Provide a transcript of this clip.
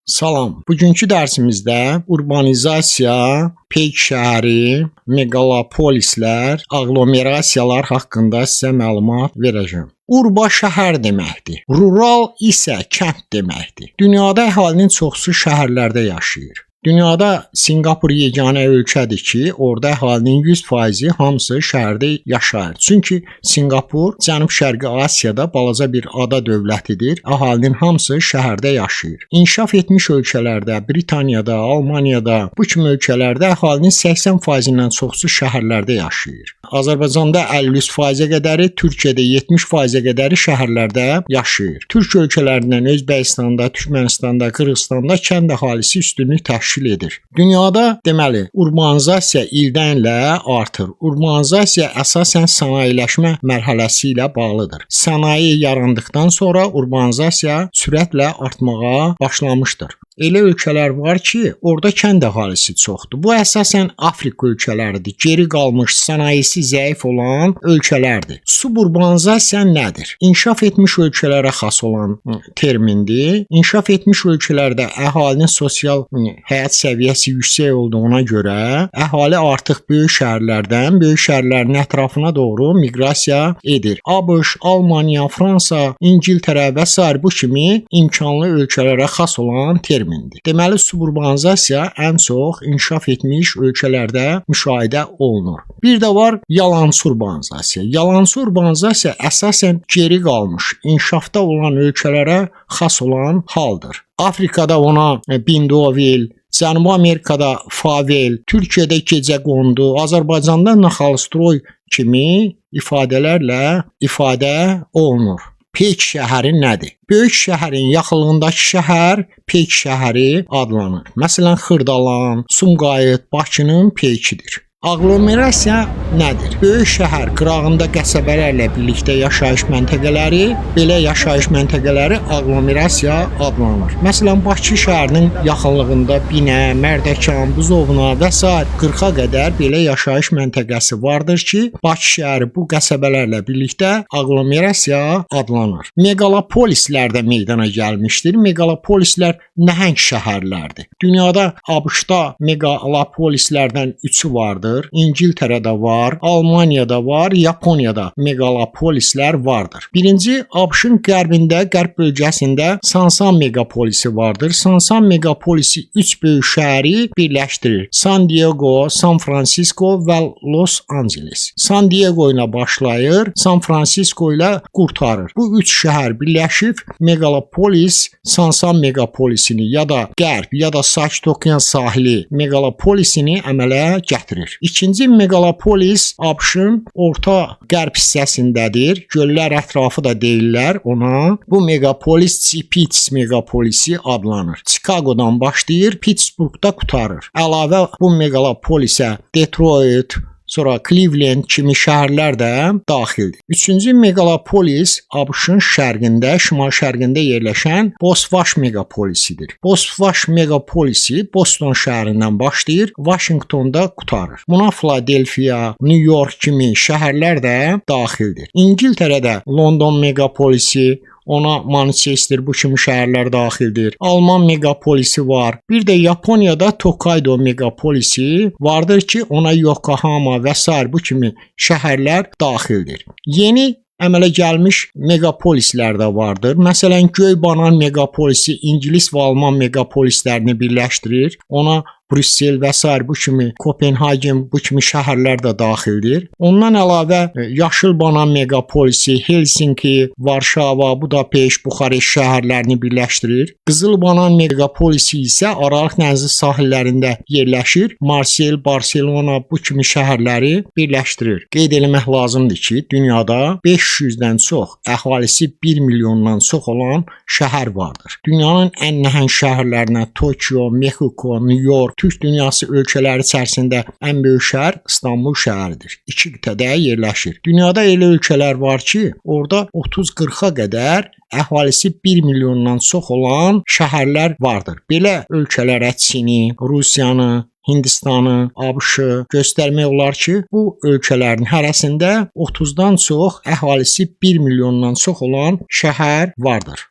Salam. Bugünkü dərsimizdə urbanizasiya, peyk şəhəri, meqalopolislər, aglomerasiyalar haqqında sizə məlumat verəcəm. Urba şəhər deməkdir. Rural isə kənd deməkdir. Dünyada əhalinin çoxusu şəhərlərdə yaşayır. Dünyada Singapur yeganə ölkədir ki, orada əhalinin 100% hamısı şəhərdə yaşayır. Çünki Singapur Cənub-Şərqi Asiyada balaca bir ada dövlətidir. Əhalinin hamısı şəhərdə yaşayır. İnkişaf etmiş ölkələrdə, Britaniyada, Almaniyada, bu kimi ölkələrdə əhalinin 80%-dən çoxusu şəhərlərdə yaşayır. Azərbaycanda 53%-ə qədəri, Türkiyədə 70%-ə qədəri şəhərlərdə yaşayır. Türk ölkələrindən Özbəkistanda, Türkmənistanda, Qırğızstanda kənd əhalisi üstünlük təşkil edir. Dünyada deməli urbanizasiya ildən-ilə artır. Urbanizasiya əsasən sənayeləşmə mərhələsi ilə bağlıdır. Sənaye yarandıqdan sonra urbanizasiya sürətlə artmağa başlamışdır. Elə ölkələr var ki, orada kənd əhalisi çoxdur. Bu əsasən Afrika ölkələridir. Geri qalmış, sənayesi zəif olan ölkələrdir. Suburbanizasiya nədir? İnkişaf etmiş ölkələrə xas olan termindir. İnkişaf etmiş ölkələrdə əhalinin sosial həyat səviyyəsi yüksək olduğuna görə əhali artıq böyük şəhərlərdən böyük şəhərlərin ətrafına doğru miqrasiya edir. ABŞ, Almaniya, Fransa, İngiltərə və s. bu kimi imkanlı ölkələrə xas olan termindir. Deməli, suburbanizasiya ən çox inkişaf etmiş ölkələrdə müşahidə olunur. Bir də var yalançı urbanizasiya. Yalançı urbanizasiya əsasən geri qalmış, inkişafda olan ölkələrə xas olan haldır. Afrikada ona Bindovil, Cənubi Amerikada Favel, Türkiyədə gecəqondu, Azərbaycanda Naxalstroy kimi ifadələrlə ifadə olunur. Peyk şəhəri nədir? Böyük şəhərin yaxınlığındakı şəhər peyk şəhəri adlanır. Məsələn, Xırdalan, Sumqayıt Bakının peykidir. Aglomerasiya nədir? Böyük şəhər qırağında qəsəbələrlə birlikdə yaşayış məntəqələri, belə yaşayış məntəqələri aglomerasiya adlanır. Məsələn, Bakı şəhərinin yaxınlığında Binə, Mərdəkan, Buzovna və s. 40-a qədər belə yaşayış məntəqəsi vardır ki, Bakı şəhəri bu qəsəbələrlə birlikdə aglomerasiya adlanır. Meqalopolislər də meydana gəlmişdir. Meqalopolislər nəhəng şəhərlərdir. Dünyada ABŞ-da meqalopolislərdən 3-ü vardır. İngiltərədə var, Almaniyada var, Yaponiyada meqalopolislər vardır. Birinci, ABŞ-ın qərbində, qərb bölgəsində Sansan meqapolisi vardır. Sansan meqapolisi 3 böyük şəhəri birləşdirir. San Diego, San Francisco və Los Angeles. San Diego ilə başlayır, San Francisco ilə qurtarır. Bu 3 şəhər birləşib meqalopolis Sansan meqapolisini ya da qərb ya da Sakit Okean sahili meqalopolisini əmələ gətirir. İkinci meqalopolis ABŞ-ın orta qərb hissəsindədir. Göllər ətrafı da deyirlər ona. Bu meqapolis Pitts meqapolisi adlanır. Chicagodan başlayır, Pittsburghda qurtarır. Əlavə bu meqalopolisə Detroit, sonra Cleveland kimi şəhərlər də daxildir. Üçüncü meqalopolis ABŞ-ın şərqində, şimal-şərqində yerləşən Bosvaş meqapolisidir. Bosvaş meqapolisi Boston şəhərindən başlayır, Washingtonda qurtarır. Buna Philadelphia, New York kimi şəhərlər də daxildir. İngiltərədə London meqapolisi, ona Manchester bu kimi şəhərlər daxildir. Alman meqapolisi var. Bir də Yaponiyada Tokaido meqapolisi vardır ki, ona Yokohama və s. bu kimi şəhərlər daxildir. Yeni əmələ gəlmiş meqapolislər də vardır. Məsələn, Göybanan meqapolisi İngilis və Alman meqapolislərini birləşdirir. Ona Brüssel və s. bu kimi, Kopenhagen bu kimi şəhərlər də daxildir. Ondan əlavə Yaşılbanan meqapolisi Helsinki, Varşava, Budapeşt, Buxarest şəhərlərini birləşdirir. Qızılbanan meqapolisi isə Aralıq dənizi sahillərində yerləşir. Marsel, Barselona bu kimi şəhərləri birləşdirir. Qeyd etmək lazımdır ki, dünyada 500-dən çox, əhalisi 1 milyondan çox olan şəhər vardır. Dünyanın ən nəhəng şəhərlərinə Tokyo, Meksiko, New York, Türk dünyası ölkələri içərisində ən böyük şəhər İstanbul şəhəridir. 2 qitədə yerləşir. Dünyada elə ölkələr var ki, orada 30-40-a qədər əhalisi 1 milyondan çox olan şəhərlər vardır. Belə ölkələrə Çini, Rusiyanı, Hindistanı, ABŞ-ı göstərmək olar ki, bu ölkələrin hərəsində 30-dan çox əhalisi 1 milyondan çox olan şəhər vardır.